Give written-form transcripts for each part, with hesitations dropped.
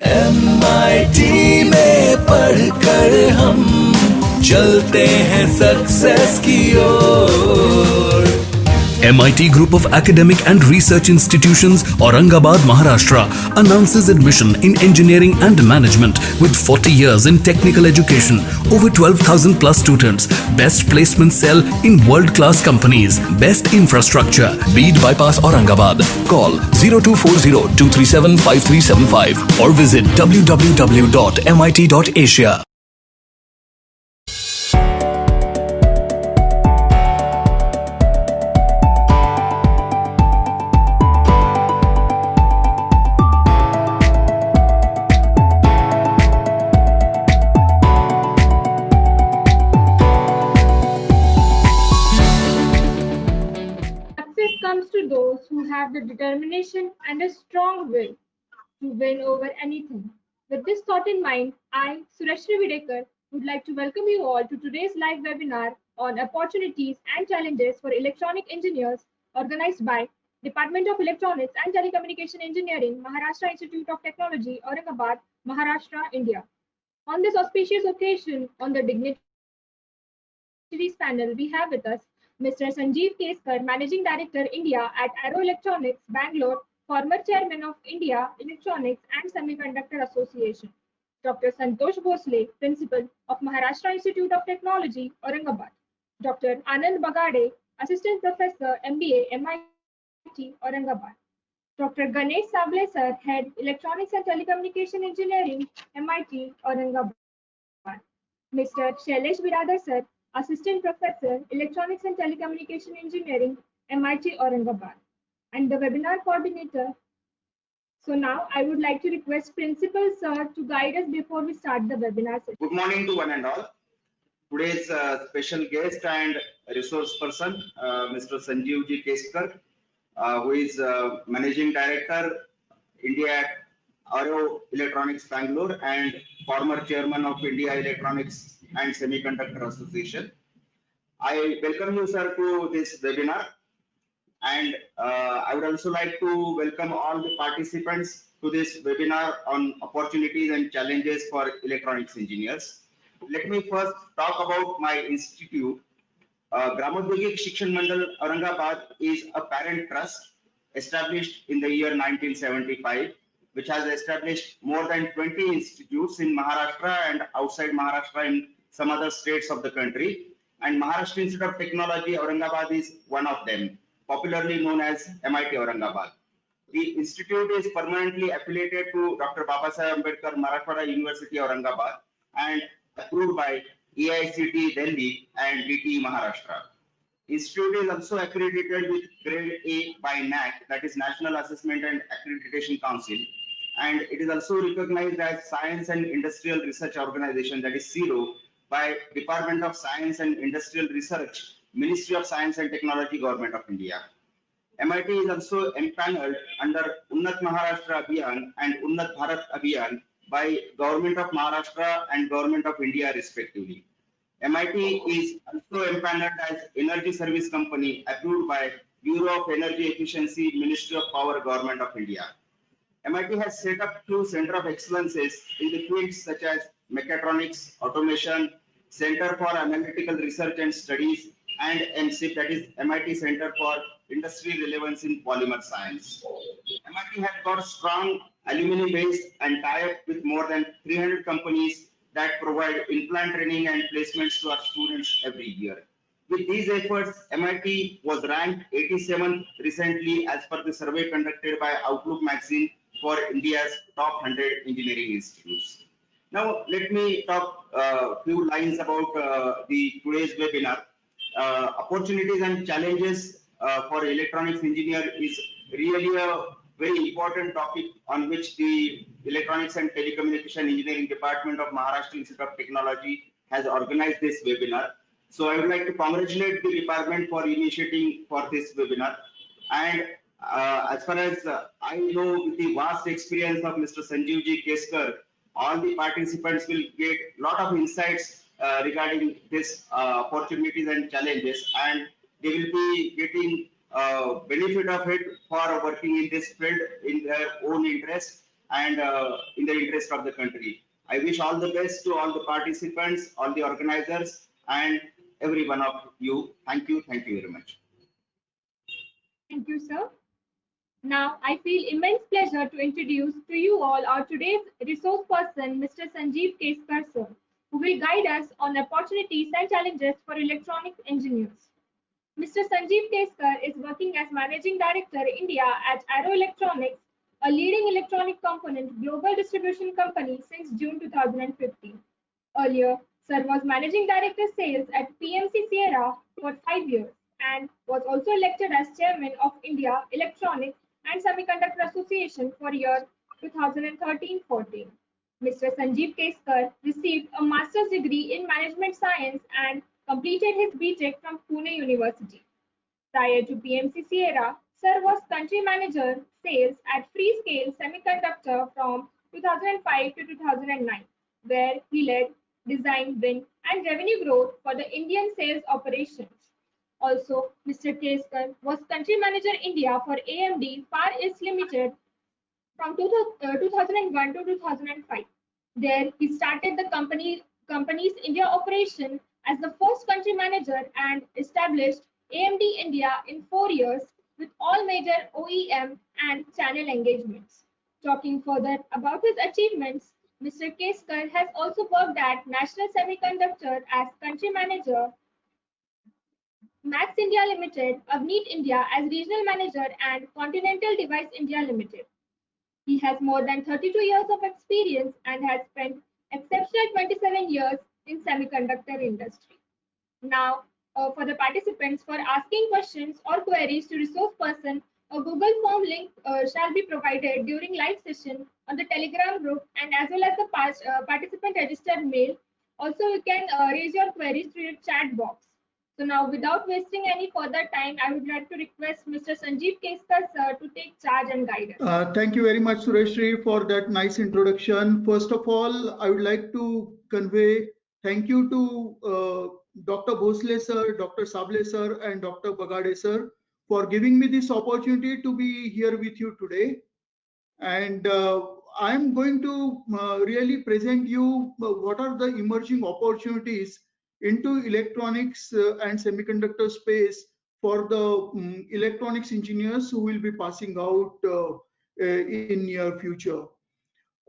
MIT में पढ़कर हम चलते हैं सक्सेस की ओर। MIT Group of Academic and Research Institutions, Aurangabad, Maharashtra, announces admission in engineering and management with 40 years in technical education, over 12,000 plus students, best placement cell in world-class companies, best infrastructure. Bead Bypass, Aurangabad. Call 0240-237-5375 or visit www.mit.asia. Success comes to those who have the determination and a strong will to win over anything. With this thought in mind, I, Surashri Videkar, would like to welcome you all to today's live webinar on opportunities and challenges for electronic engineers organized by Department of Electronics and Telecommunication Engineering, Maharashtra Institute of Technology, Aurangabad, Maharashtra, India. On this auspicious occasion, on the Dignitaries panel, we have with us Mr. Sanjeev Keskar, Managing Director, India at Aero Electronics, Bangalore, former Chairman of India Electronics and Semiconductor Association. Dr. Santosh Bhosle, Principal of Maharashtra Institute of Technology, Aurangabad. Dr. Anand Bagade, Assistant Professor, MBA, MIT, Aurangabad. Dr. Ganesh Sable, Sir, Head, Electronics and Telecommunication Engineering, MIT, Aurangabad. Mr. Shailesh Biradar, Sir, Assistant Professor, Electronics and Telecommunication Engineering, MIT, Aurangabad, and the webinar coordinator. So now I would like to request Principal Sir to guide us before we start the webinar session. Good morning to one and all. Today's special guest and resource person, Mr. Sanjeev G. Keskar, who is Managing Director, India Aero Electronics Bangalore and former Chairman of India Electronics and Semiconductor Association. I welcome you, sir, to this webinar. And I would also like to welcome all the participants to this webinar on opportunities and challenges for electronics engineers. Let me first talk about my institute. Gramodyogik Shikshan Mandal Aurangabad is a parent trust established in the year 1975, which has established more than 20 institutes in Maharashtra and outside Maharashtra in some other states of the country. And Maharashtra Institute of Technology Aurangabad is one of them, popularly known as MIT Aurangabad. The institute is permanently affiliated to Dr. Babasaheb Ambedkar Marathwada University Aurangabad and approved by AICTE Delhi and DTE Maharashtra. Institute is also accredited with grade A by NAAC, that is National Assessment and Accreditation Council, and it is also recognized as Science and Industrial Research Organization, that is CIRO, by Department of Science and Industrial Research, Ministry of Science and Technology, Government of India. MIT is also empaneled under Unnat Maharashtra Abhiyan and Unnat Bharat Abhiyan by Government of Maharashtra and Government of India respectively. MIT is also empaneled as Energy Service Company approved by Bureau of Energy Efficiency, Ministry of Power, Government of India. MIT has set up 2 Center of Excellences in the fields such as mechatronics, automation, Center for Analytical Research and Studies, and MCIP, that is MIT Center for Industry Relevance in Polymer Science. MIT has got strong alumni base and tie-up with more than 300 companies that provide in-plant training and placements to our students every year. With these efforts, MIT was ranked 87th recently as per the survey conducted by Outlook magazine for India's top 100 engineering institutes. Now, let me talk a few lines about the today's webinar. Opportunities and challenges for electronics engineer is really a very important topic on which the Electronics and Telecommunication Engineering Department of Maharashtra Institute of Technology has organized this webinar. So I would like to congratulate the department for initiating for this webinar. And as far as I know, with the vast experience of Mr. Sanjeev G. Keskar, all the participants will get a lot of insights regarding this opportunities and challenges, and they will be getting benefit of it for working in this field in their own interest. and in the interest of the country. I wish all the best to all the participants, all the organizers, and every one of you. Thank you. Thank you very much. Thank you, sir. Now, I feel immense pleasure to introduce to you all our today's resource person, Mr. Sanjeev Keskar, sir, who will guide us on opportunities and challenges for electronics engineers. Mr. Sanjeev Keskar is working as Managing Director India at Arrow Electronics, a leading electronic component global distribution company since June 2015. Earlier, Sir was Managing Director Sales at PMC Sierra for 5 years and was also elected as Chairman of India Electronics and Semiconductor Association for year 2013-14. Mr. Sanjeev Keskar received a master's degree in management science and completed his BTech from Pune University. Prior to PMC Sierra, Sir was country manager sales at Freescale Semiconductor from 2005 to 2009, where he led design, win, and revenue growth for the Indian sales operations. Also, Mr. Keskar was country manager India for AMD Far East Limited from 2001 to 2005. There, he started the company's India operation as the first country manager and established AMD India in 4 years with all major OEM and channel engagements. Talking further about his achievements, Mr. Keskar has also worked at National Semiconductor as country manager, Max India Limited, Avneet India as regional manager, and Continental Device India Limited. He has more than 32 years of experience and has spent exceptional 27 years in semiconductor industry. Now, for the participants for asking questions or queries to resource person, a Google form link shall be provided during live session on the Telegram group and as well as the participant registered mail. Also, you can raise your queries through your chat box. So now, without wasting any further time, I would like to request Mr. Sanjeev Keskar, sir, to take charge and guide us. Thank you very much, Sureshri, for that nice introduction. First of all, I would like to convey thank you to Dr. Bhosle sir, Dr. Sable sir, and Dr. Bagade sir for giving me this opportunity to be here with you today. And I'm going to really present you what are the emerging opportunities into electronics and semiconductor space for the electronics engineers who will be passing out in near future.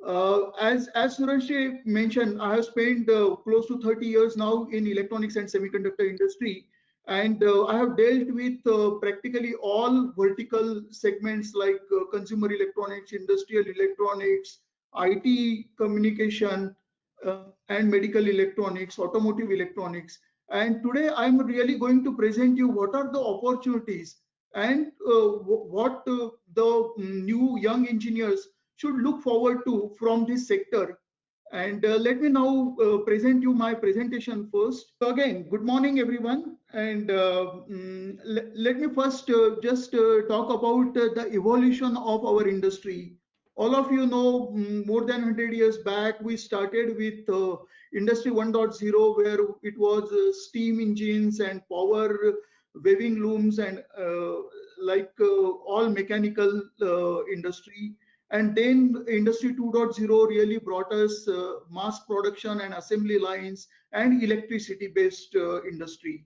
As Sureshri mentioned, I have spent close to 30 years now in electronics and semiconductor industry, and I have dealt with practically all vertical segments like consumer electronics, industrial electronics, IT communication, and medical electronics, automotive electronics. And today I'm really going to present you what are the opportunities and what the new young engineers should look forward to from this sector. And let me now present you my presentation first. So again, good morning, everyone. And let me first just talk about the evolution of our industry. All of you know, more than 100 years back, we started with Industry 1.0, where it was steam engines and power weaving looms and all mechanical industry. And then Industry 2.0 really brought us mass production and assembly lines and electricity-based industry.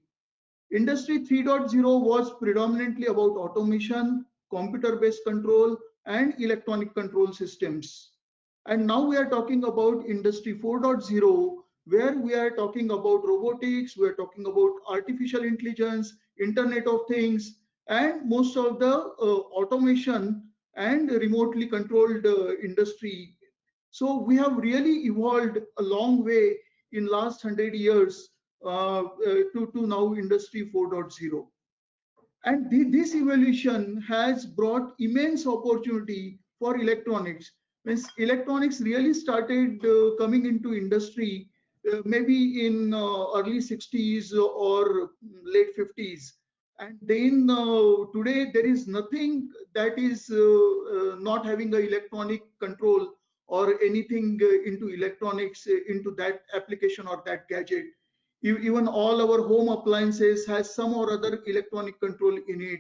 Industry 3.0 was predominantly about automation, computer-based control, and electronic control systems. And now we are talking about Industry 4.0, where we are talking about robotics, we are talking about artificial intelligence, Internet of Things, and most of the automation and remotely controlled industry. So we have really evolved a long way in last 100 years to now Industry 4.0. And this evolution has brought immense opportunity for electronics. Means electronics really started coming into industry maybe in early 60s or late 50s. And then today there is nothing that is not having an electronic control or anything into electronics into that application or that gadget. Even all our home appliances has some or other electronic control in it,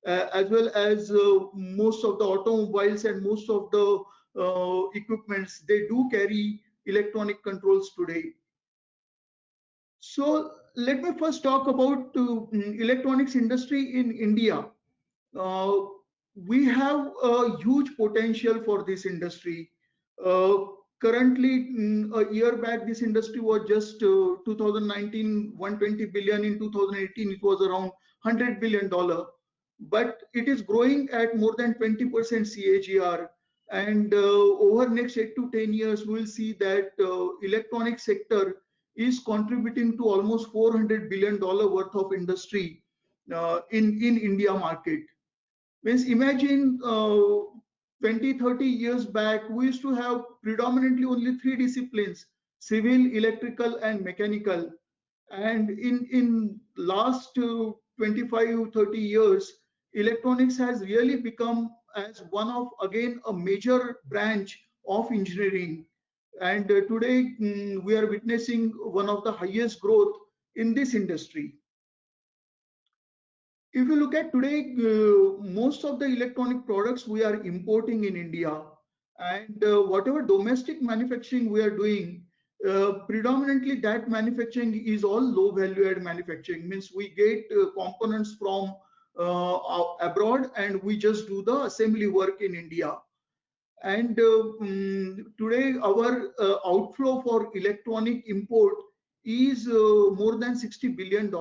as well as most of the automobiles and most of the equipments, they do carry electronic controls today. So let me first talk about electronics industry in India. Uh, we have a huge potential for this industry. Uh, Currently, a year back, this industry was just 2019, 120 billion. In 2018, it was around $100 billion. But it is growing at more than 20% CAGR. And over next 8 to 10 years, we will see that electronic sector is contributing to almost $400 billion worth of industry in India market. Means imagine 20, 30 years back, we used to have predominantly only three disciplines: civil, electrical, and mechanical. And in last 25, 30 years, electronics has really become as one of, again, a major branch of engineering. And today we are witnessing one of the highest growth in this industry. If you look at today, most of the electronic products we are importing in India, and whatever domestic manufacturing we are doing, predominantly that manufacturing is all low value add manufacturing. Means we get components from abroad and we just do the assembly work in India. And today our outflow for electronic import is more than $60 billion.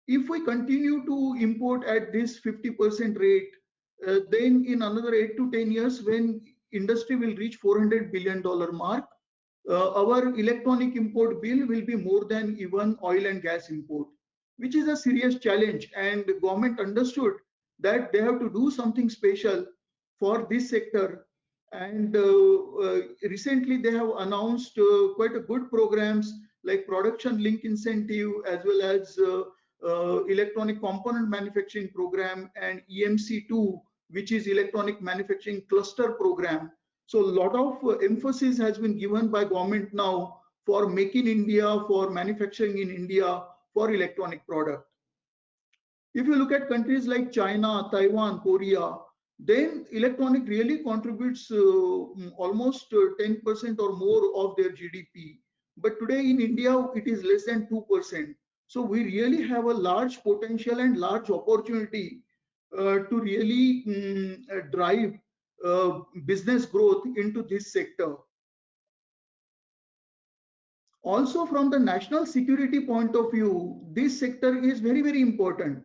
If we continue to import at this 50% rate, then in another 8 to 10 years, when industry will reach $400 billion mark, our electronic import bill will be more than even oil and gas import, which is a serious challenge. And the government understood that they have to do something special for this sector. And recently they have announced quite a good programs like production link incentive, as well as electronic component manufacturing program, and EMC2, which is electronic manufacturing cluster program. So a lot of emphasis has been given by government now for Make in India, for manufacturing in India, for electronic product. If you look at countries like China, Taiwan, Korea, then electronic really contributes almost 10% or more of their GDP. But today in India, it is less than 2%. So we really have a large potential and large opportunity to really drive business growth into this sector. Also, from the national security point of view, this sector is very, very important.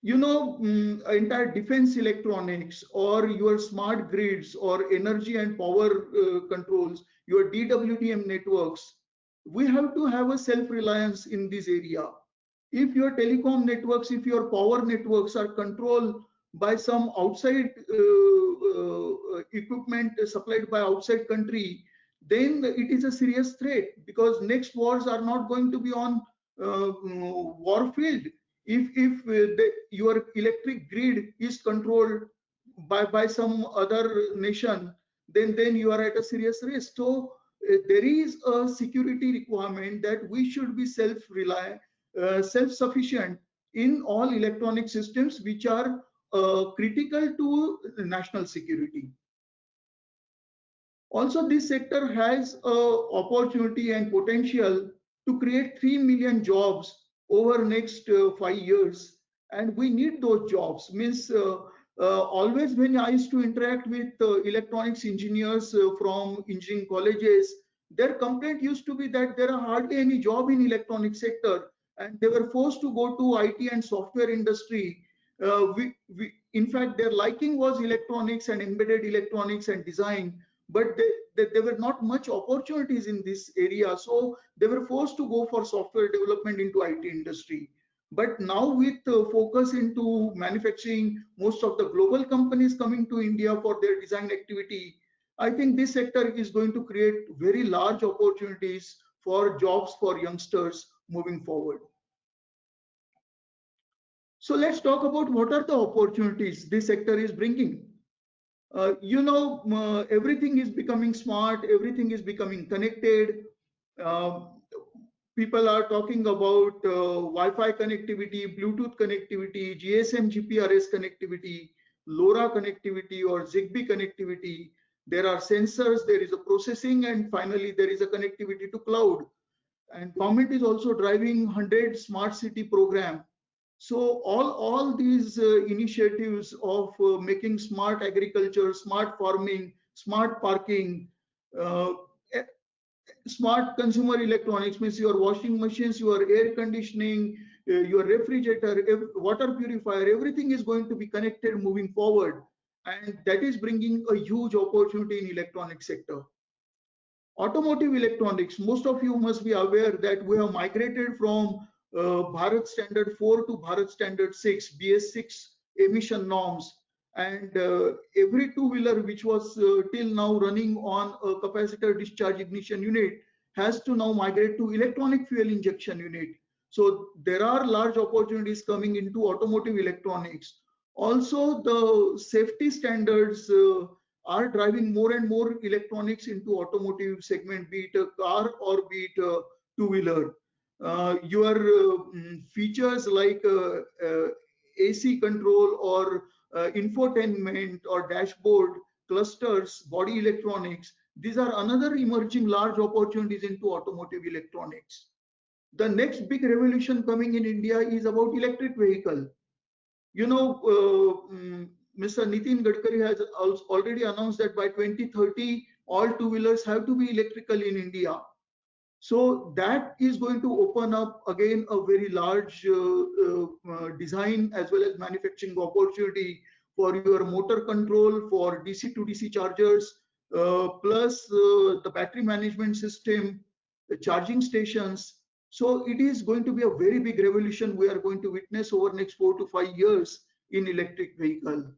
You know, entire defense electronics or your smart grids or energy and power controls, your DWDM networks, we have to have a self-reliance in this area. If your telecom networks, if your power networks are controlled by some outside equipment supplied by outside country, then it is a serious threat, because next wars are not going to be on war field. If your electric grid is controlled by some other nation, then you are at a serious risk. So there is a security requirement that we should be self-reliant, self-sufficient in all electronic systems which are critical to national security. Also, this sector has opportunity and potential to create 3 million jobs over next 5 years, and we need those jobs. Means always when I used to interact with electronics engineers from engineering colleges, their complaint used to be that there are hardly any job in electronic sector, and they were forced to go to IT and software industry. In fact, their liking was electronics and embedded electronics and design, but there were not much opportunities in this area, so they were forced to go for software development into IT industry. But now with focus into manufacturing, most of the global companies coming to India for their design activity, I think this sector is going to create very large opportunities for jobs for youngsters moving forward. So let's talk about what are the opportunities this sector is bringing. You know, everything is becoming smart, everything is becoming connected. People are talking about Wi-Fi connectivity, Bluetooth connectivity, GSM, GPRS connectivity, LoRa connectivity or ZigBee connectivity. there are sensors, there is a processing, and finally there is a connectivity to cloud. And government is also driving 100 smart city program. So all these initiatives of making smart agriculture, smart farming, smart parking, uh, smart consumer electronics, means your washing machines, your air conditioning, your refrigerator, water purifier, everything is going to be connected moving forward. And that is bringing a huge opportunity in electronic sector. Automotive electronics, most of you must be aware that we have migrated from Bharat Standard 4 to Bharat Standard 6, BS6 emission norms. And every two-wheeler which was till now running on a capacitor discharge ignition unit has to now migrate to electronic fuel injection unit. So there are large opportunities coming into automotive electronics. Also, the safety standards are driving more and more electronics into automotive segment, be it a car or be it a two-wheeler. Your features like AC control or infotainment or dashboard clusters, body electronics, these are another emerging large opportunities into automotive electronics. The next big revolution coming in India is about electric vehicle. You know, Mr. Nitin Gadkari has already announced that by 2030, all two-wheelers have to be electrical in India. So that is going to open up again a very large design as well as manufacturing opportunity for your motor control, for DC to DC chargers, plus the battery management system, the charging stations. So it is going to be a very big revolution we are going to witness over next 4 to 5 years in electric vehicle.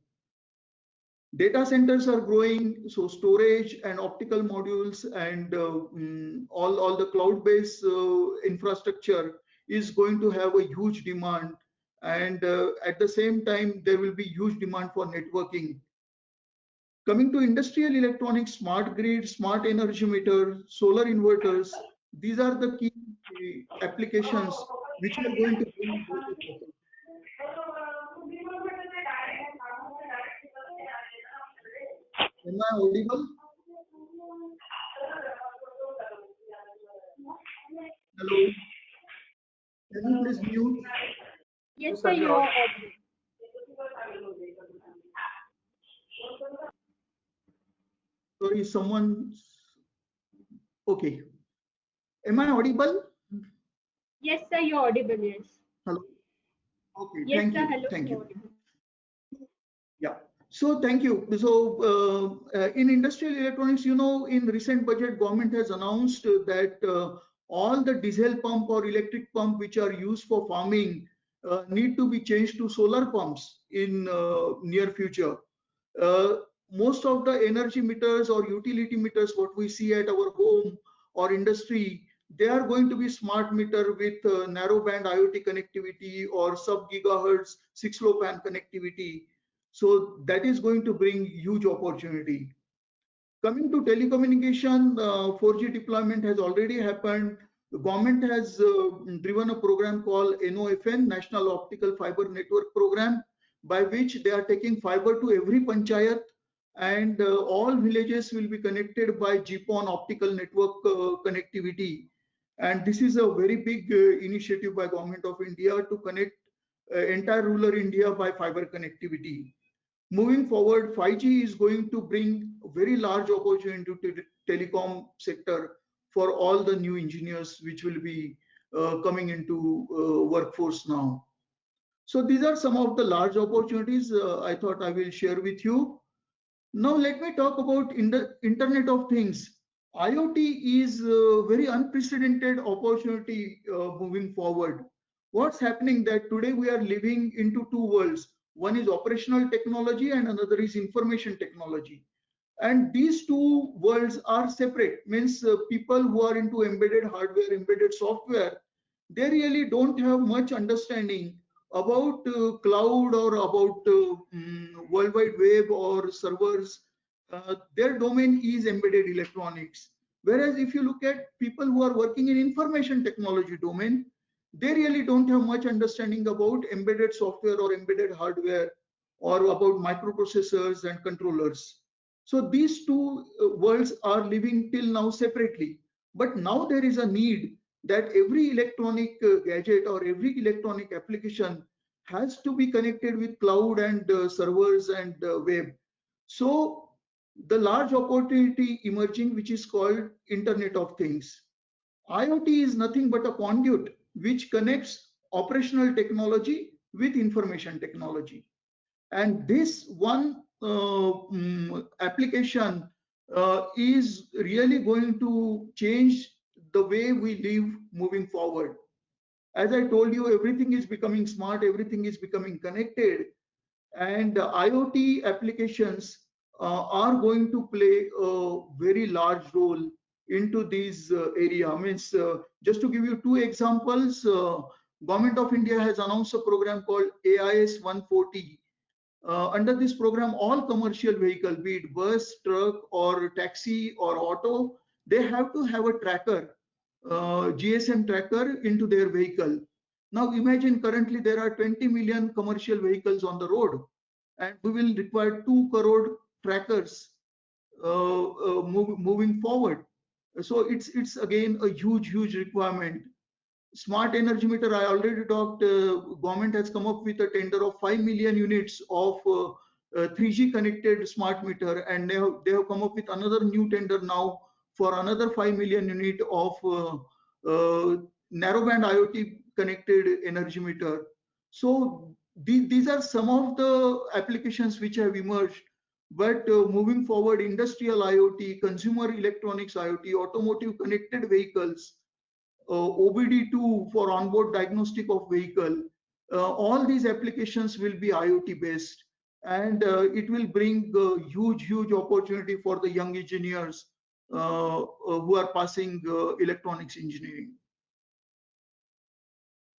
Data centers are growing, so storage and optical modules and all the cloud-based infrastructure is going to have a huge demand. And at the same time, there will be huge demand for networking. Coming to industrial electronics, smart grid, smart energy meter, solar inverters, these are the key applications which are going to bring. Am I audible? Hello. Can you please mute? Yes, sir, you are audible. Sorry, someone. Okay. Am I audible? Yes, sir, you are audible. Yes. Hello. Okay. Yes, Thank sir. you. Hello. Thank you're you. audible. Yeah. So thank you. So in industrial electronics, you know, in recent budget, government has announced that all the diesel pump or electric pump which are used for farming need to be changed to solar pumps in near future. Most of the energy meters or utility meters, what we see at our home or industry, they are going to be smart meter with narrow band IoT connectivity or sub gigahertz 6-LoWPAN connectivity. So that is going to bring huge opportunity. Coming to telecommunication, 4G deployment has already happened. The government has driven a program called NOFN, National Optical Fiber Network Program, by which they are taking fiber to every panchayat, and all villages will be connected by GPON optical network connectivity. And this is a very big initiative by Government of India to connect entire rural India by fiber connectivity. Moving forward, 5G is going to bring a very large opportunity to the telecom sector for all the new engineers which will be coming into workforce now. So these are some of the large opportunities I thought I will share with you. Now let me talk about Internet of Things. IoT is a very unprecedented opportunity moving forward. What's happening that today we are living into two worlds. One is operational technology and another is information technology. And these two worlds are separate, means people who are into embedded hardware, embedded software, they really don't have much understanding about cloud or about World Wide Web or servers. Their domain is embedded electronics. Whereas if you look at people who are working in information technology domain, they really don't have much understanding about embedded software or embedded hardware or about microprocessors and controllers. So these two worlds are living till now separately. But now there is a need that every electronic gadget or every electronic application has to be connected with cloud and servers and web. So the large opportunity emerging, which is called Internet of Things. IoT is nothing but a conduit which connects operational technology with information technology. And this one application is really going to change the way we live moving forward. As I told you, everything is becoming smart, everything is becoming connected, and IoT applications are going to play a very large role into this area. Means, just to give you two examples, Government of India has announced a program called AIS 140. Under this program, all commercial vehicle, be it bus, truck, or taxi or auto, they have to have a tracker, GSM tracker into their vehicle. Now imagine currently there are 20 million commercial vehicles on the road, and we will require 2 crore trackers moving forward. So it's again a huge requirement. Smart energy meter, I already talked, government has come up with a tender of 5 million units of 3G connected smart meter, and they have come up with another new tender now for another 5 million unit of narrowband IoT connected energy meter. So these are some of the applications which have emerged. But moving forward, industrial IoT, consumer electronics IoT, automotive connected vehicles, OBD2 for onboard diagnostic of vehicle, all these applications will be IoT based, and it will bring huge opportunity for the young engineers who are passing electronics engineering.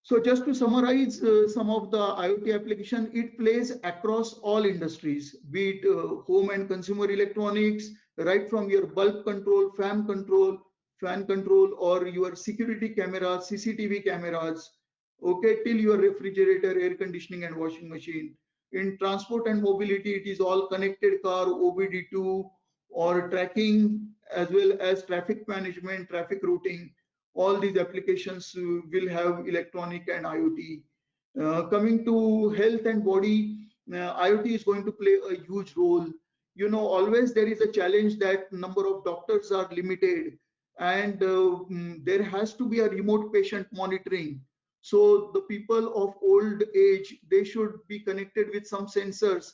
So just to summarize some of the IoT application, it plays across all industries, be it home and consumer electronics, right from your bulb control, fan control, or your security cameras, CCTV cameras, okay, till your refrigerator, air conditioning and washing machine. In transport and mobility, it is all connected car, OBD2, or tracking, as well as traffic management, traffic routing. All these applications will have electronic and IoT. Coming to health and body, IoT is going to play a huge role. You know, always there is a challenge that number of doctors are limited, and there has to be a remote patient monitoring. So the people of old age, they should be connected with some sensors.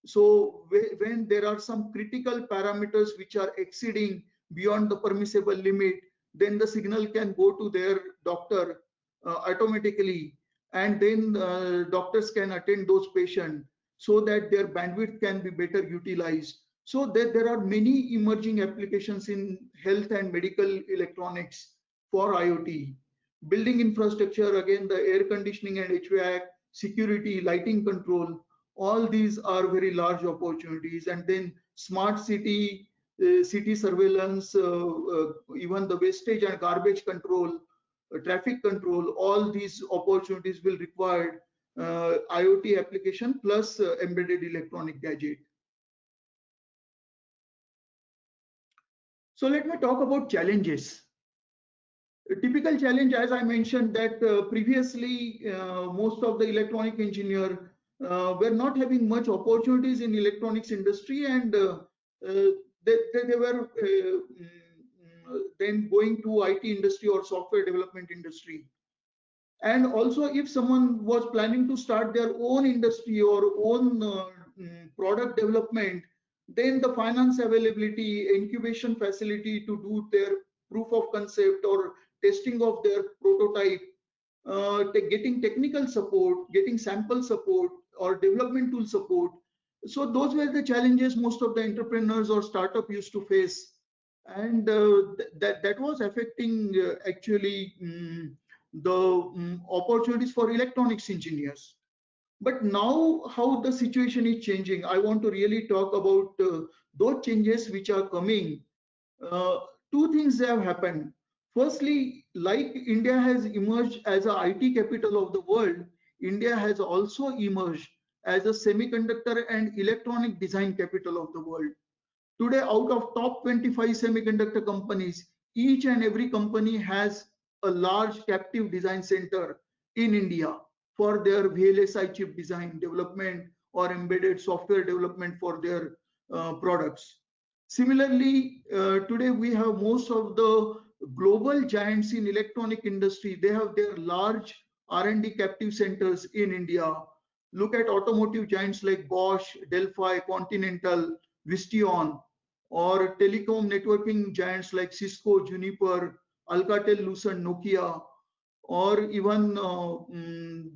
So when there are some critical parameters which are exceeding beyond the permissible limit, then the signal can go to their doctor automatically, and then doctors can attend those patients so that their bandwidth can be better utilized. So there are many emerging applications in health and medical electronics for IoT. Building infrastructure, again, the air conditioning and HVAC, security, lighting control, all these are very large opportunities. And then smart city, city surveillance, even the wastage and garbage control, traffic control, all these opportunities will require IoT application plus embedded electronic gadget. So let me talk about challenges. A typical challenge, as I mentioned, that previously most of the electronic engineer were not having much opportunities in electronics industry, and they were then going to IT industry or software development industry. And also, if someone was planning to start their own industry or own product development, then the finance availability, incubation facility to do their proof of concept or testing of their prototype, getting technical support, getting sample support or development tool support. So those were the challenges most of the entrepreneurs or startup used to face, and that was affecting actually the opportunities for electronics engineers. But now how the situation is changing, I want to really talk about those changes which are coming. Two things have happened. Firstly, like India has emerged as a IT capital of the world, India has also emerged as a semiconductor and electronic design capital of the world. Today, out of top 25 semiconductor companies, each and every company has a large captive design center in India for their VLSI chip design development or embedded software development for their products. Similarly, today we have most of the global giants in electronic industry. They have their large R&D captive centers in India. Look at automotive giants like Bosch, Delphi, Continental, Visteon, or telecom networking giants like Cisco, Juniper, Alcatel, Lucent, Nokia, or even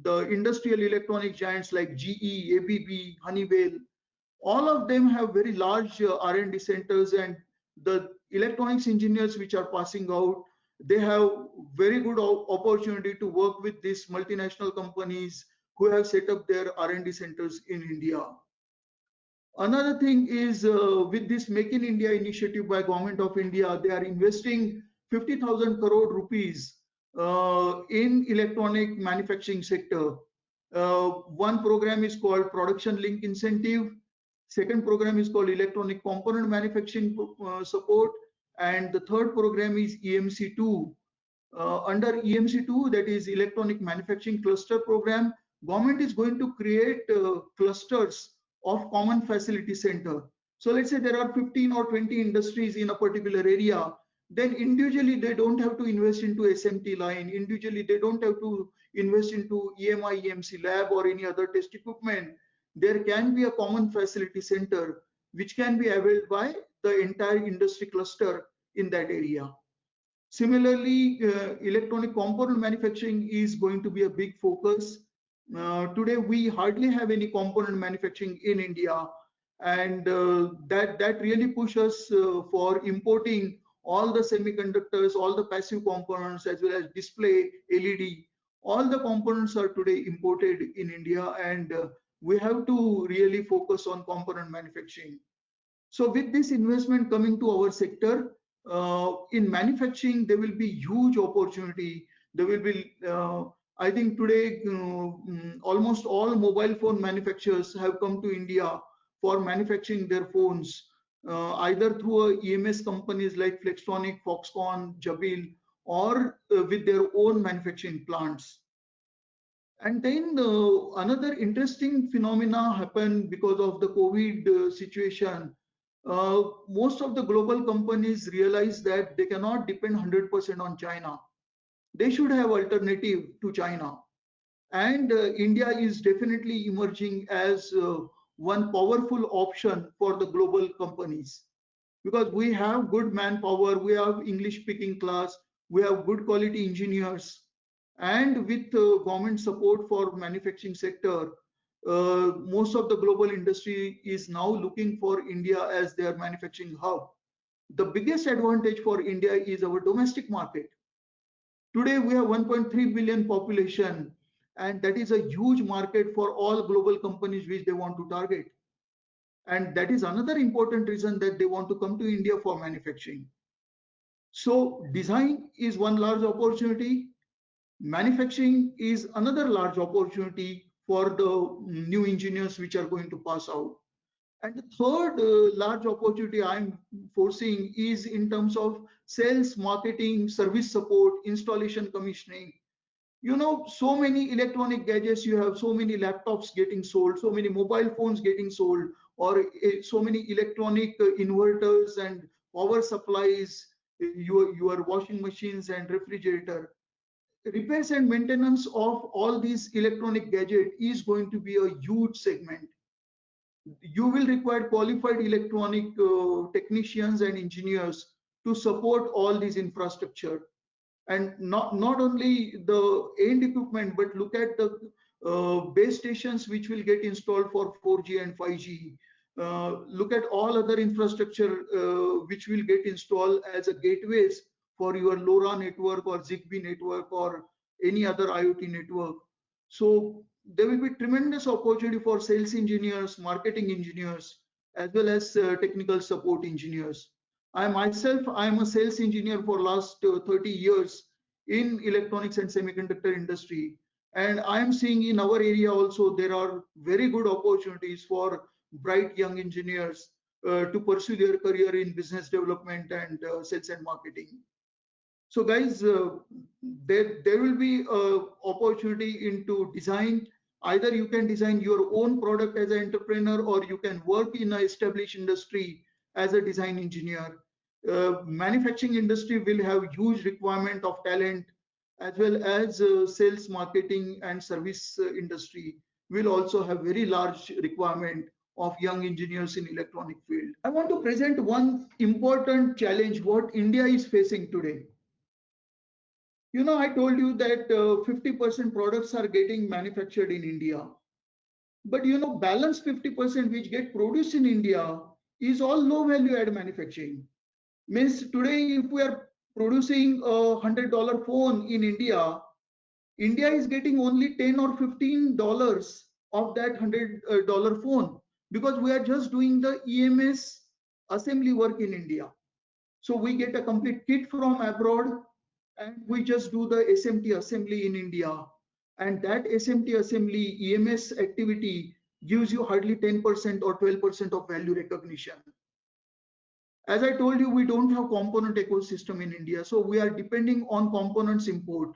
the industrial electronic giants like GE, ABB, Honeywell. All of them have very large R&D centers, and the electronics engineers which are passing out, they have very good opportunity to work with these multinational companies who have set up their R&D centers in India. Another thing is with this Make in India initiative by Government of India, they are investing 50,000 crore rupees in electronic manufacturing sector. One program is called Production Link Incentive. Second program is called Electronic Component Manufacturing Support. And the third program is EMC2. Under EMC2, that is Electronic Manufacturing Cluster Program, government is going to create clusters of common facility center. So let's say there are 15 or 20 industries in a particular area, then individually they don't have to invest into SMT line, individually they don't have to invest into EMI, EMC lab or any other test equipment. There can be a common facility center which can be availed by the entire industry cluster in that area. Similarly, electronic component manufacturing is going to be a big focus. Today, we hardly have any component manufacturing in India, and that really pushes for importing all the semiconductors, all the passive components, as well as display, LED. All the components are today imported in India, and we have to really focus on component manufacturing. So with this investment coming to our sector, in manufacturing, there will be huge opportunity. There will be, I think today, almost all mobile phone manufacturers have come to India for manufacturing their phones, either through EMS companies like Flextronic, Foxconn, Jabil, or with their own manufacturing plants. And then another interesting phenomena happened because of the COVID situation. Most of the global companies realize that they cannot depend 100% on China. They should have alternative to China. And India is definitely emerging as one powerful option for the global companies, because we have good manpower, we have English speaking class, we have good quality engineers, and with government support for manufacturing sector, most of the global industry is now looking for India as their manufacturing hub. The biggest advantage for India is our domestic market. Today we have 1.3 billion population, and that is a huge market for all global companies which they want to target. And that is another important reason that they want to come to India for manufacturing. So design is one large opportunity. Manufacturing is another large opportunity for the new engineers which are going to pass out. And the third large opportunity I'm foreseeing is in terms of sales, marketing, service support, installation, commissioning. You know, so many electronic gadgets, you have so many laptops getting sold, so many mobile phones getting sold, or so many electronic inverters and power supplies, your washing machines and refrigerator. Repairs and maintenance of all these electronic gadgets is going to be a huge segment. You will require qualified electronic technicians and engineers to support all these infrastructure. And not only the end equipment, but look at the base stations which will get installed for 4G and 5G. Look at all other infrastructure which will get installed as a gateways for your LoRa network or Zigbee network or any other IoT network. So there will be tremendous opportunity for sales engineers, marketing engineers, as well as technical support engineers. I am a sales engineer for last 30 years in electronics and semiconductor industry. And I am seeing in our area also, there are very good opportunities for bright young engineers to pursue their career in business development and sales and marketing. So guys, there will be opportunity into design. Either you can design your own product as an entrepreneur, or you can work in an established industry as a design engineer. Manufacturing industry will have huge requirement of talent, as well as sales, marketing, and service industry will also have very large requirement of young engineers in electronic field. I want to present one important challenge what India is facing today. You know, I told you that 50% products are getting manufactured in India. But you know, balance 50% which get produced in India is all low value add manufacturing. Means today, if we are producing a $100 phone in India, India is getting only $10 or $15 of that $100 phone, because we are just doing the EMS assembly work in India. So we get a complete kit from abroad, and we just do the SMT assembly in India. And that SMT assembly EMS activity gives you hardly 10% or 12% of value recognition. As I told you, we don't have component ecosystem in India, so we are depending on components import.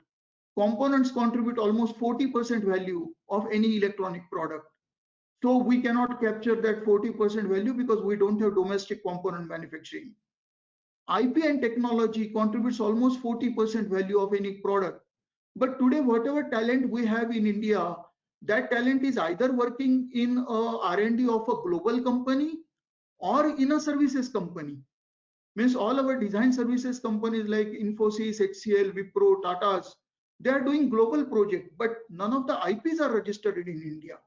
Components contribute almost 40% value of any electronic product. So we cannot capture that 40% value because we don't have domestic component manufacturing. IP and technology contributes almost 40% value of any product. But today, whatever talent we have in India, that talent is either working in a R&D of a global company or in a services company. Means all our design services companies like Infosys, HCL, Wipro, Tata's, they are doing global project, but none of the IPs are registered in India,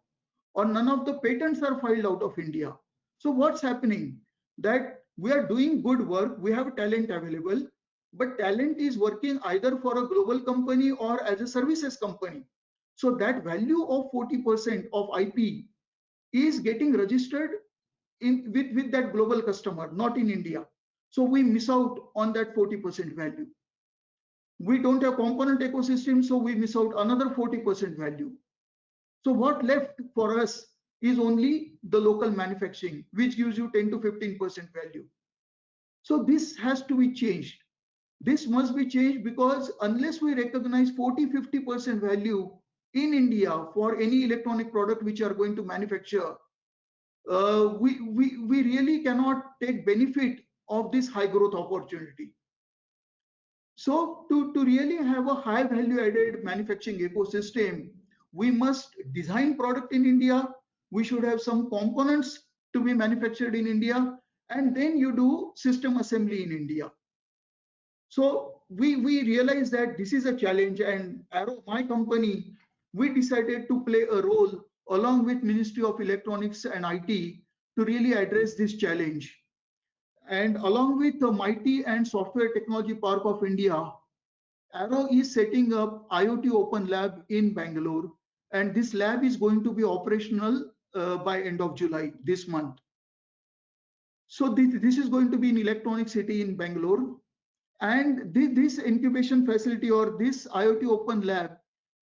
or none of the patents are filed out of India. So what's happening? That we are doing good work, we have talent available, but talent is working either for a global company or as a services company. So that value of 40% of IP is getting registered with that global customer, not in India. So we miss out on that 40% value. We don't have component ecosystem, so we miss out another 40% value. So what left for us is only the local manufacturing, which gives you 10 to 15% value. So this has to be changed. This must be changed, because unless we recognize 40-50% value in India for any electronic product which are going to manufacture, we really cannot take benefit of this high growth opportunity. So to really have a high value added manufacturing ecosystem, we must design product in India. We should have some components to be manufactured in India, and then you do system assembly in India. So we realize that this is a challenge, and Arrow, my company, we decided to play a role along with Ministry of Electronics and IT to really address this challenge. And along with the MIT and Software Technology Park of India, Arrow is setting up IoT Open Lab in Bangalore, and this lab is going to be operational by end of July this month. So this is going to be in Electronic City in Bangalore, and this incubation facility or this IoT Open Lab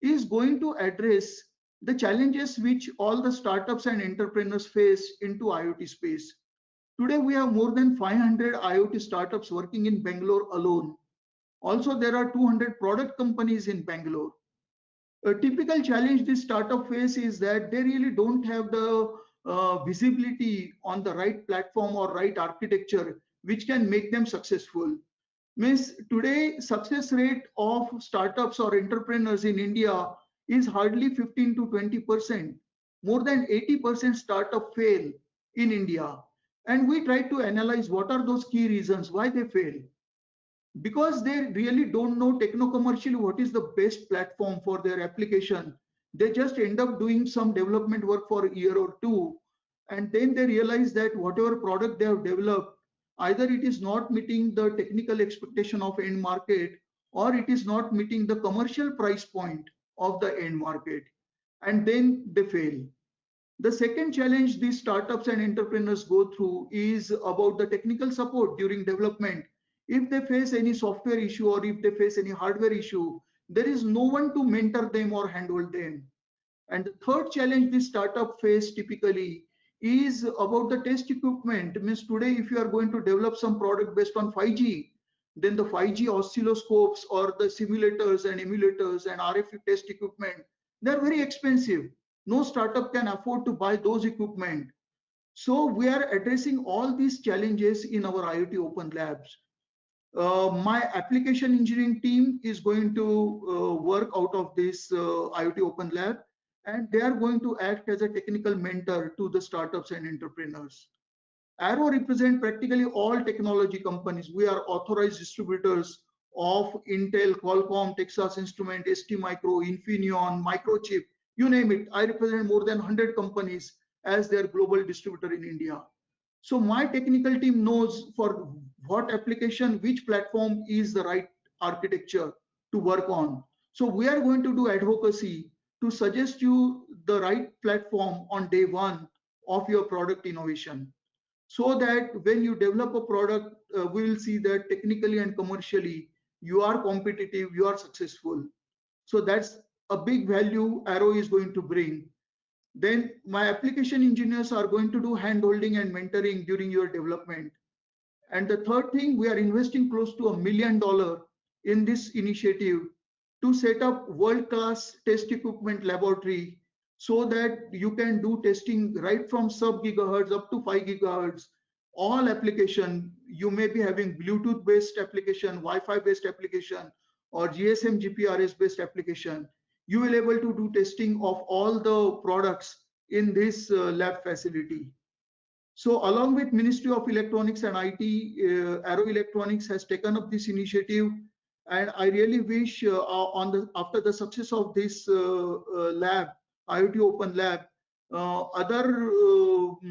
is going to address the challenges which all the startups and entrepreneurs face into IoT space. Today, we have more than 500 IoT startups working in Bangalore alone. Also, there are 200 product companies in Bangalore. A typical challenge this startup face is that they really don't have the visibility on the right platform or right architecture which can make them successful. Means today, success rate of startups or entrepreneurs in India is hardly 15 to 20%. More than 80% startup fail in India. And we try to analyze what are those key reasons why they fail. Because they really don't know techno-commercially what is the best platform for their application. They just end up doing some development work for a year or two, and then they realize that whatever product they have developed, either it is not meeting the technical expectation of end market, or it is not meeting the commercial price point of the end market, and then they fail. The second challenge these startups and entrepreneurs go through is about the technical support during development. If they face any software issue or if they face any hardware issue, there is no one to mentor them or handhold them. And the third challenge this startup face typically is about the test equipment. Means today, if you are going to develop some product based on 5G, then the 5G oscilloscopes or the simulators and emulators and RF test equipment, they're very expensive. No startup can afford to buy those equipment. So we are addressing all these challenges in our IoT Open Labs. My application engineering team is going to work out of this IoT Open Lab, and they are going to act as a technical mentor to the startups and entrepreneurs. Arrow represents practically all technology companies. We are authorized distributors of Intel, Qualcomm, Texas Instruments, STMicro, Infineon, Microchip, you name it. I represent more than 100 companies as their global distributor in India. So my technical team knows for what application, which platform is the right architecture to work on. So we are going to do advocacy to suggest you the right platform on day one of your product innovation, so that when you develop a product, we will see that technically and commercially you are competitive, you are successful. So that's a big value Arrow is going to bring. Then my application engineers are going to do hand-holding and mentoring during your development. And the third thing, we are investing close to $1 million in this initiative to set up world-class test equipment laboratory, so that you can do testing right from sub-gigahertz up to 5 gigahertz. All application, you may be having Bluetooth-based application, Wi-Fi-based application, or GSM GPRS-based application. You will be able to do testing of all the products in this lab facility. So along with Ministry of Electronics and IT, Arrow Electronics has taken up this initiative, and I really wish after the success of this lab, IoT Open Lab, other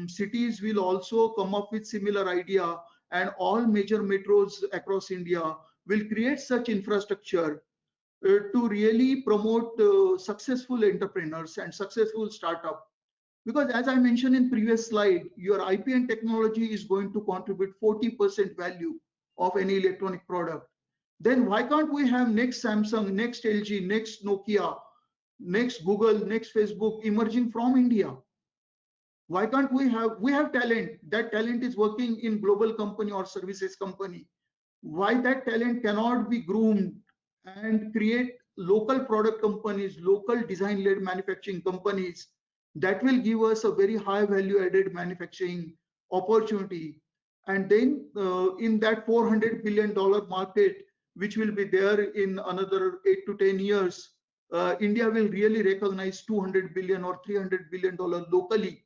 cities will also come up with similar idea, and all major metros across India will create such infrastructure to really promote successful entrepreneurs and successful startup. Because as I mentioned in previous slide, your IP and technology is going to contribute 40% value of any electronic product. Then why can't we have next Samsung, next LG, next Nokia, next Google, next Facebook emerging from India? Why can't we have talent? That talent is working in global company or services company. Why that talent cannot be groomed and create local product companies, local design-led manufacturing companies that will give us a very high value-added manufacturing opportunity? And then in that $400 billion market, which will be there in another 8 to 10 years, India will really recognize $200 billion or $300 billion locally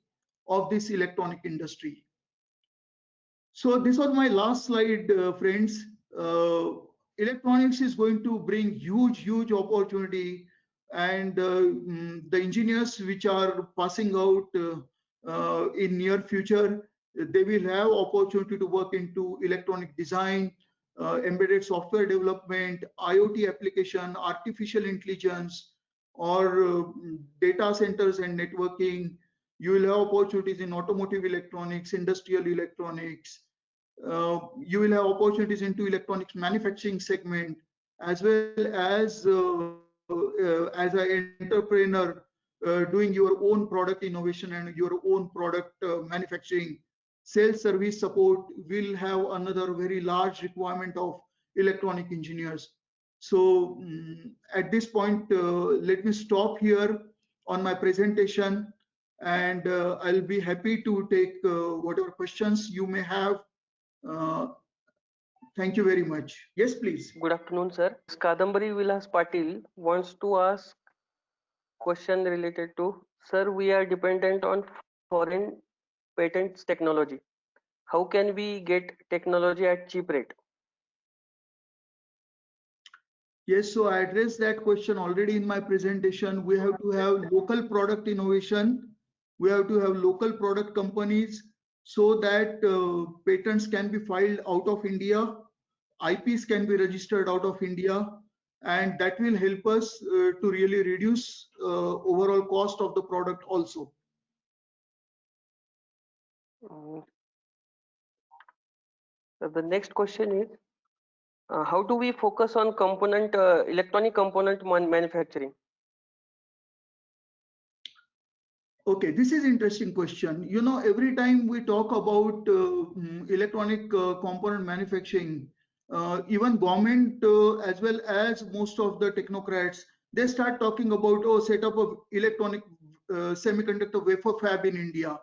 of this electronic industry. So this was my last slide, friends. Electronics is going to bring huge opportunity, and the engineers which are passing out in near future, they will have opportunity to work into electronic design, embedded software development, IoT application, artificial intelligence, or data centers and networking. You will have opportunities in automotive electronics, industrial electronics. You will have opportunities into electronics manufacturing segment, as well as an entrepreneur doing your own product innovation and your own product manufacturing. Sales service support will have another very large requirement of electronic engineers. So at this point, let me stop here on my presentation, and I'll be happy to take whatever questions you may have. Thank you very much. Yes, please. Good afternoon, sir. Kadambari Vilas Patil wants to ask question related to, sir, we are dependent on foreign patents technology. How can we get technology at cheap rate? Yes, so I addressed that question already in my presentation. We have to have local product innovation. We have to have local product companies, so that patents can be filed out of India, IPs can be registered out of India, and that will help us to really reduce overall cost of the product also. The next question is, how do we focus on electronic component manufacturing? Okay, this is interesting question. You know, every time we talk about electronic component manufacturing, even government as well as most of the technocrats, they start talking about, oh, set up of electronic semiconductor wafer fab in India.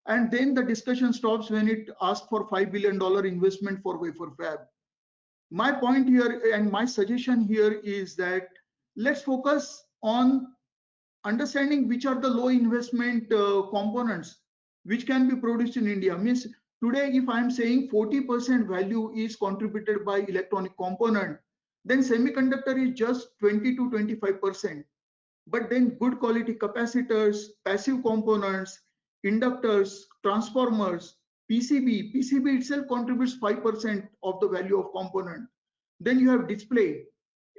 And then the discussion stops when it asks for $5 billion investment for wafer fab. My point here and my suggestion here is that let's focus on understanding which are the low investment components which can be produced in India. Means today, if I'm saying 40% value is contributed by electronic component, then semiconductor is just 20 to 25%. But then good quality capacitors, passive components, inductors, transformers, PCB itself contributes 5% of the value of component. Then you have display,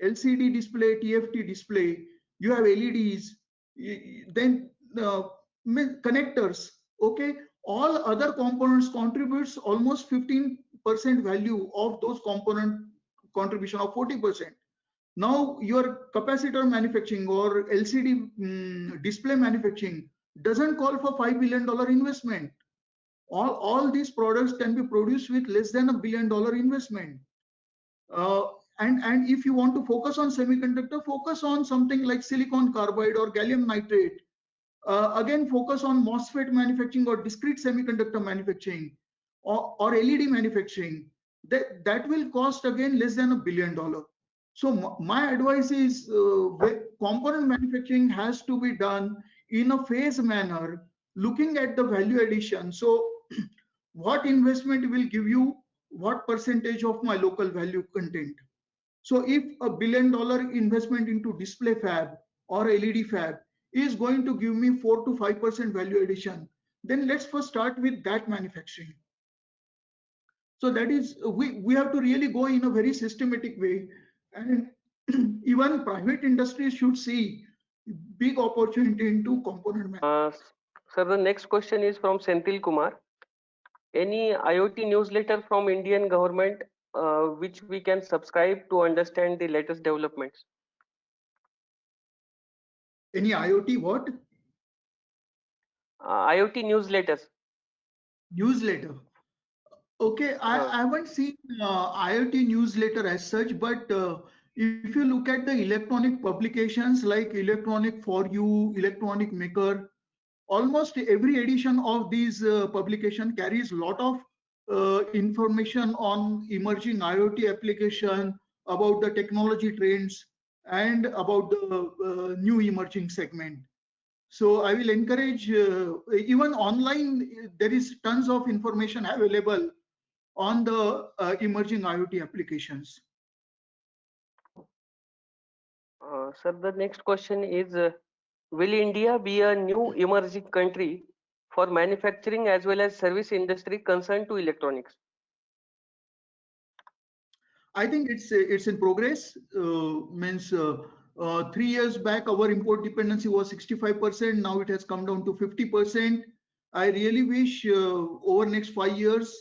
LCD display, TFT display, you have LEDs, then connectors, okay? All other components contributes almost 15% value of those component contribution of 40%. Now your capacitor manufacturing or LCD display manufacturing doesn't call for $5 billion investment. All these products can be produced with less than $1 billion investment. And if you want to focus on semiconductor, focus on something like silicon carbide or gallium nitrate. Again, focus on MOSFET manufacturing or discrete semiconductor manufacturing or LED manufacturing. That will cost again less than $1 billion. So my advice is component manufacturing has to be done in a phased manner, looking at the value addition. So what investment will give you what percentage of my local value content? So if $1 billion investment into display fab or LED fab is going to give me 4 to 5% value addition, then let's first start with that manufacturing. So that is, we have to really go in a very systematic way. And even private industries should see big opportunity into component manufacturing. Sir, the next question is from Senthil Kumar. Any IoT newsletter from Indian government which we can subscribe to understand the latest developments? Any IoT what? IoT newsletters. Newsletter. Okay, I haven't seen IoT newsletter as such, but if you look at the electronic publications like Electronic For You, Electronic Maker, almost every edition of these publication carries a lot of information on emerging IoT application, about the technology trends, and about the new emerging segment. So I will encourage, even online, there is tons of information available on the emerging IoT applications. Sir, the next question is, will India be a new emerging country for manufacturing as well as service industry concerned to electronics? I think it's in progress. Means 3 years back, our import dependency was 65%. Now it has come down to 50%. I really wish over next 5 years,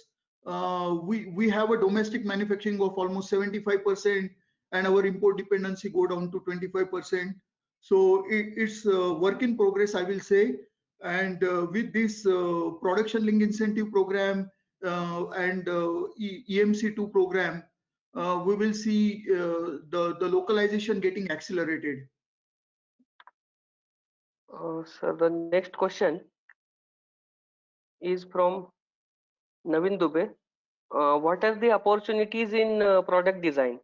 we have a domestic manufacturing of almost 75% and our import dependency go down to 25%. So it's a work in progress, I will say. And with this production link incentive program and EMC2 program, we will see the localization getting accelerated. Sir, the next question is from Navin Dubey. What are the opportunities in product design?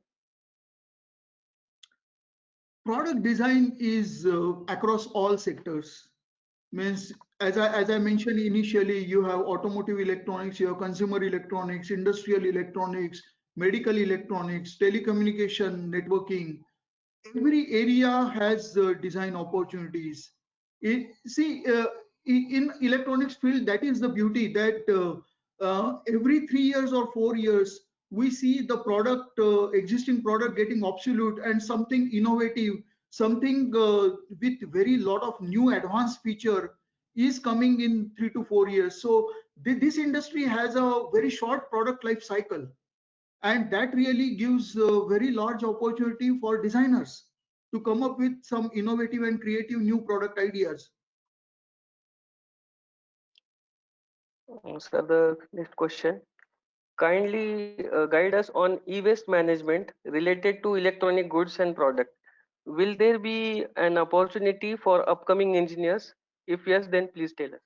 Product design is across all sectors. Means as I mentioned initially, you have automotive electronics, you have consumer electronics, industrial electronics, medical electronics, telecommunication, networking. Every area has design opportunities. In electronics field, that is the beauty that every 3 years or 4 years, we see the product, existing product getting obsolete and something innovative, something with very lot of new advanced feature is coming in 3 to 4 years. So this industry has a very short product life cycle, and that really gives a very large opportunity for designers to come up with some innovative and creative new product ideas. Sir, the next question. Kindly guide us on e-waste management related to electronic goods and product. Will there be an opportunity for upcoming engineers? If yes, then please tell us.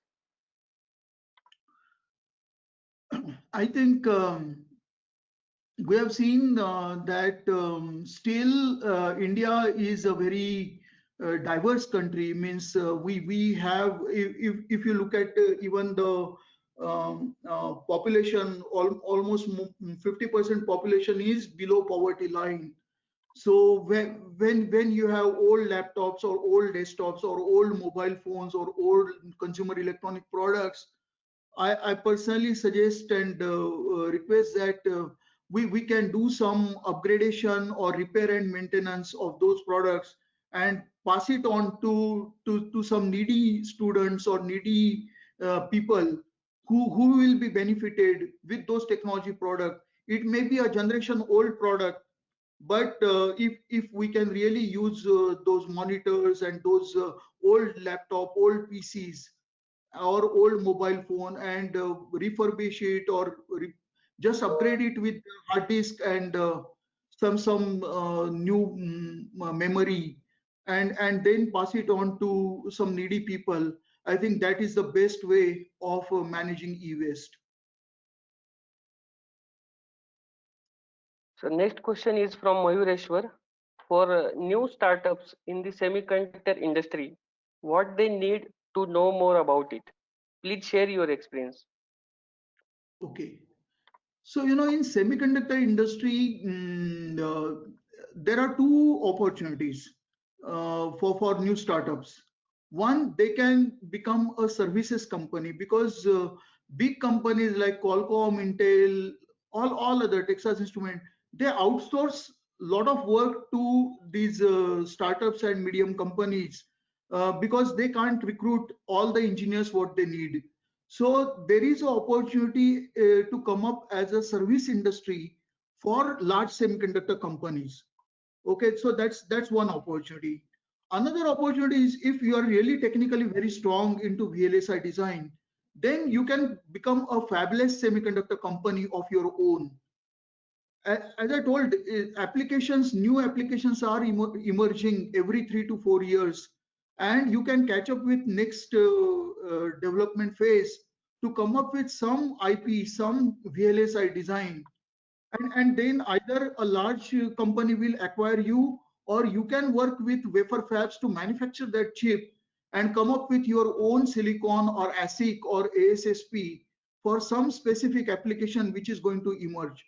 I think we have seen that still India is a very diverse country. Means we have, if you look at even the population, almost 50% population is below poverty line. So when you have old laptops or old desktops or old mobile phones or old consumer electronic products, I personally suggest and request that we can do some upgradation or repair and maintenance of those products and pass it on to some needy students or needy people who will be benefited with those technology products. It may be a generation old product, but if we can really use those monitors and those old laptop, old PCs or old mobile phone and refurbish it or just upgrade it with hard disk and some new memory and then pass it on to some needy people. I think that is the best way of managing e-waste. So next question is from Mayureshwar. For new startups in the semiconductor industry, what they need to know more about it? Please share your experience. Okay. So, you know, in semiconductor industry, there are two opportunities for new startups. One, they can become a services company because big companies like Qualcomm, Intel, all other Texas Instrument, they outsource a lot of work to these startups and medium companies because they can't recruit all the engineers what they need. So there is an opportunity to come up as a service industry for large semiconductor companies. Okay, so that's one opportunity. Another opportunity is if you are really technically very strong into VLSI design, then you can become a fabless semiconductor company of your own. As I told, new applications are emerging every 3 to 4 years, and you can catch up with next development phase to come up with some IP, some VLSI design, and then either a large company will acquire you, or you can work with wafer fabs to manufacture that chip and come up with your own silicon or ASIC or ASSP for some specific application which is going to emerge.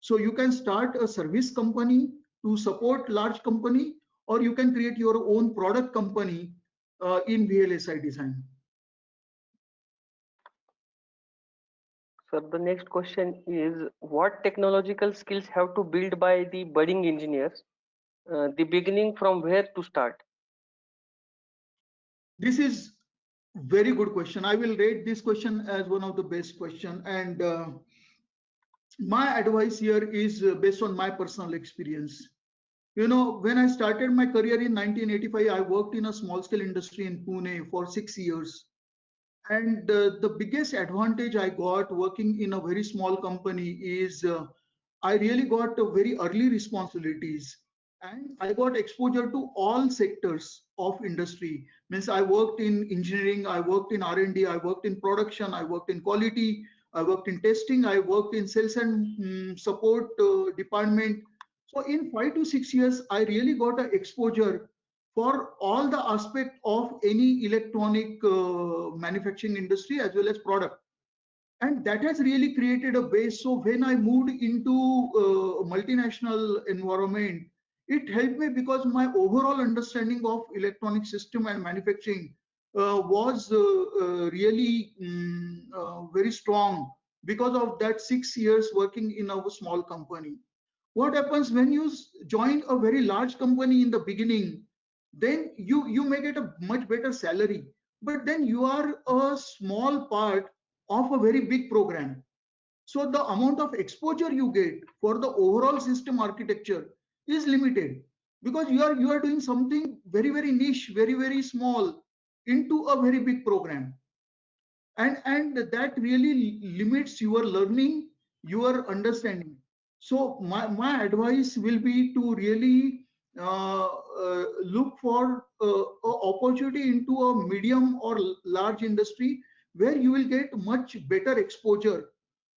So you can start a service company to support large company, or you can create your own product company in VLSI design. So the next question is, what technological skills have to build by the budding engineers? The beginning from where to start? This is very good question. I will rate this question as one of the best question, and my advice here is based on my personal experience. You know, when I started my career in 1985, I worked in a small scale industry in Pune for 6 years. And the biggest advantage I got working in a very small company is I really got very early responsibilities, and I got exposure to all sectors of industry. Means I worked in engineering, I worked in R&D, I worked in production, I worked in quality, I worked in testing, I worked in sales and support department. So in 5 to 6 years, I really got an exposure for all the aspect of any electronic manufacturing industry as well as product, and that has really created a base. So when I moved into multinational environment, it helped me because my overall understanding of electronic system and manufacturing was really very strong because of that 6 years working in a small company. What happens when you join a very large company in the beginning, then you may get a much better salary, but then you are a small part of a very big program. So the amount of exposure you get for the overall system architecture is limited because you are doing something very niche, very small into a very big program. and that really limits your learning, your understanding. So my advice will be to really look for a opportunity into a medium or large industry where you will get much better exposure,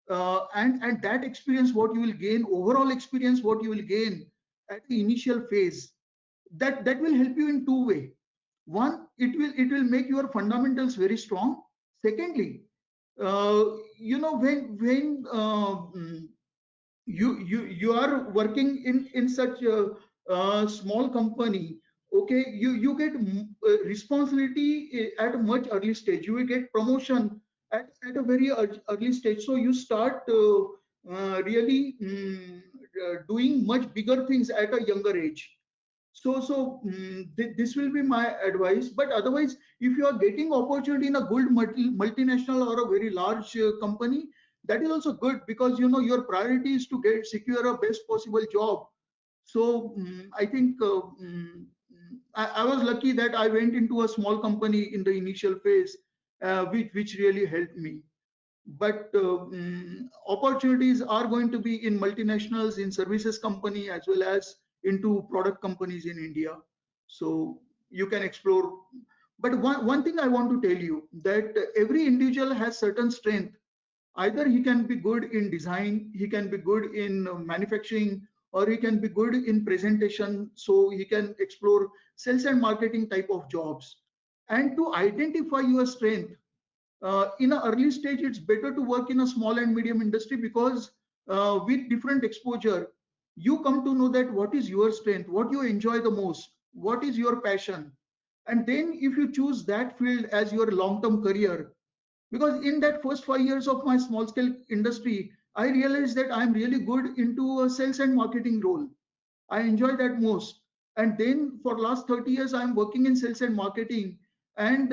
and that experience what you will gain, overall experience what you will gain at the initial phase, that will help you in two way. One, it will make your fundamentals very strong. Secondly, when you are working in such a small company, okay, you get responsibility at a much early stage. You will get promotion at a very early stage, so you start really doing much bigger things at a younger age. This will be my advice. But otherwise, if you are getting opportunity in a good multinational or a very large company, that is also good, because your priority is to get secure a best possible job. So I think I was lucky that I went into a small company in the initial phase, which really helped me. But opportunities are going to be in multinationals, in services company, as well as into product companies in India. So you can explore. But one thing I want to tell you, that every individual has certain strength. Either he can be good in design, he can be good in manufacturing, or he can be good in presentation. So he can explore sales and marketing type of jobs. And to identify your strength, in an early stage, it's better to work in a small and medium industry, because with different exposure, you come to know that what is your strength, what you enjoy the most, what is your passion. And then if you choose that field as your long-term career, because in that first 5 years of my small scale industry, I realized that I'm really good into a sales and marketing role. I enjoy that most. And then for last 30 years, I'm working in sales and marketing. And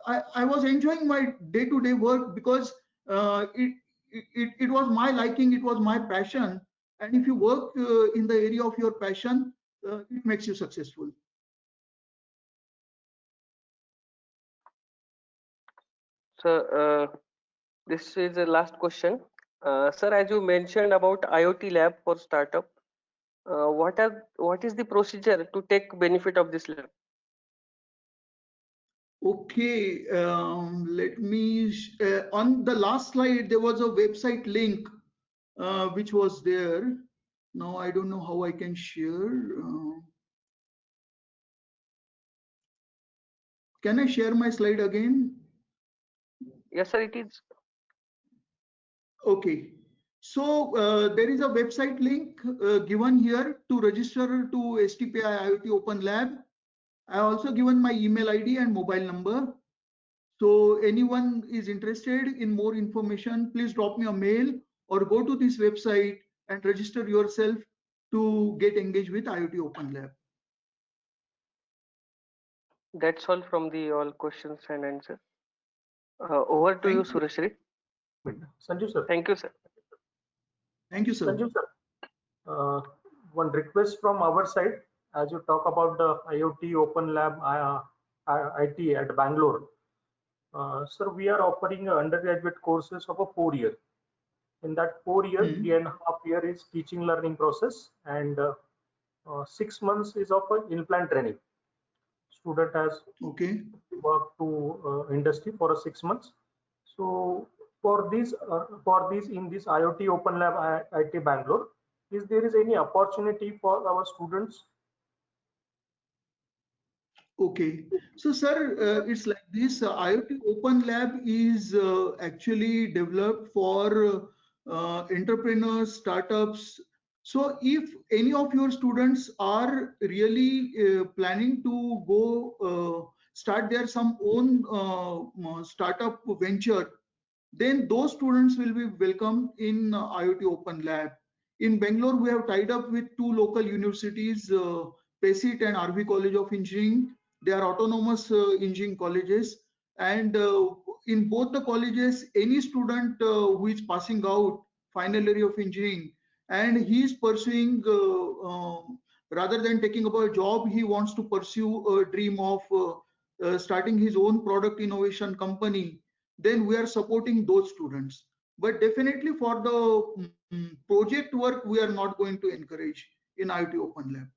I was enjoying my day-to-day work, because it was my liking, it was my passion. And if you work in the area of your passion, it makes you successful. So this is the last question. Sir, as you mentioned about IoT lab for startup, what is the procedure to take benefit of this lab? Okay, let me, on the last slide, there was a website link which was there. Now I don't know how I can share. Can I share my slide again? Yes, sir, it is. Okay. So there is a website link given here to register to STPI IoT Open Lab. I also given my email ID and mobile number. So anyone is interested in more information, please drop me a mail or go to this website and register yourself to get engaged with IoT Open Lab. That's all from the all questions and answers. Over to you, Thank you. Sureshri. Sanjeev sir. Thank you, sir. Thank you, sir. Sanjeev sir, one request from our side, as you talk about the IoT Open Lab IT at Bangalore. Sir, we are offering undergraduate courses of a 4 year. In that 4 years, 3.5 year is teaching learning process, and 6 months is of in-plant training. Student has worked to industry for 6 months. So for this in this IoT Open Lab IT Bangalore, is there is any opportunity for our students? Okay, so sir, it's like this. IoT Open Lab is actually developed for entrepreneurs, startups. So if any of your students are really planning to go start their some own startup venture, then those students will be welcome in IoT Open Lab. In Bangalore, we have tied up with two local universities, PECIT and RV College of Engineering. They are autonomous engineering colleges. And in both the colleges, any student who is passing out final year of engineering and he is pursuing, rather than taking up a job, he wants to pursue a dream of starting his own product innovation company, then we are supporting those students. But definitely for the project work, we are not going to encourage in IoT Open Lab.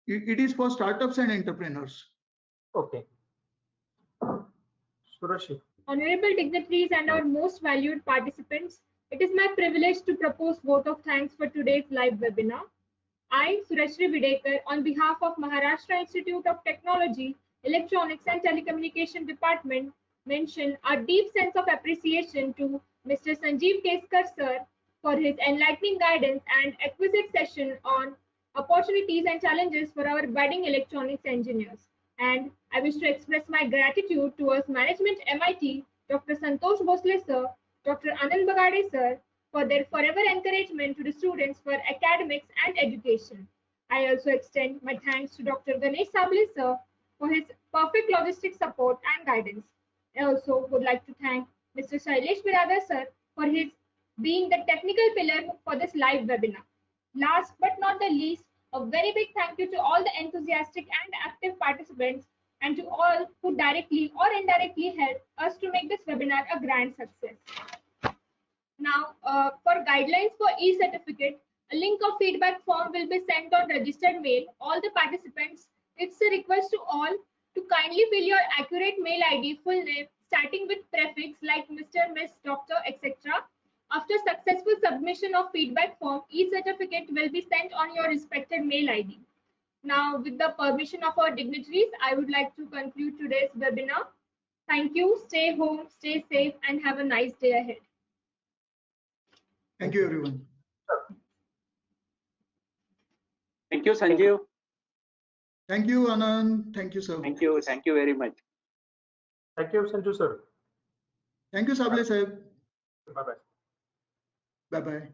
It is for startups and entrepreneurs. Okay. Surashri. Honorable dignitaries and our most valued participants, it is my privilege to propose vote of thanks for today's live webinar. I, Surashri Videkar, on behalf of Maharashtra Institute of Technology, Electronics and Telecommunication Department, mention our deep sense of appreciation to Mr. Sanjeev Keskar sir for his enlightening guidance and exquisite session on opportunities and challenges for our budding electronics engineers. And I wish to express my gratitude towards Management MIT, Dr. Santosh Bhosle sir, Dr. Anand Bagade sir, for their forever encouragement to the students for academics and education. I also extend my thanks to Dr. Ganesh Sable sir for his perfect logistic support and guidance. I also would like to thank Mr. Shailesh Biradar sir for his being the technical pillar for this live webinar. Last but not the least, a very big thank you to all the enthusiastic and active participants and to all who directly or indirectly helped us to make this webinar a grand success. Now, for guidelines for e-certificate, a link of feedback form will be sent on registered mail. All the participants, it's a request to all to kindly fill your accurate mail ID, full name, starting with prefix like Mr., Miss, Doctor, etc. After successful submission of feedback form, e-certificate will be sent on your respected mail ID. Now, with the permission of our dignitaries, I would like to conclude today's webinar. Thank you. Stay home, stay safe, and have a nice day ahead. Thank you, everyone. Thank you, Sanjeev. Thank you, Anand. Thank you, sir. Thank you very much. Thank you, Sanju sir. Thank you, Sable sahib. Bye-bye. Bye-bye.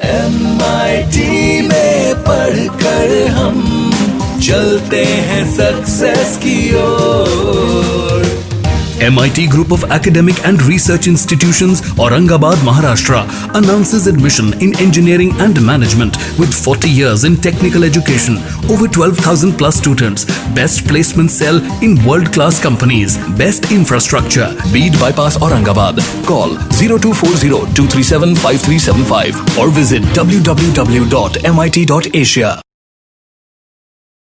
MIT में पढ़कर हम चलते हैं success की ओर। MIT Group of Academic and Research Institutions, Aurangabad, Maharashtra, announces admission in engineering and management with 40 years in technical education, over 12,000 plus students, best placement cell in world-class companies, best infrastructure. Bead Bypass, Aurangabad. Call 0240-237-5375 or visit www.mit.asia.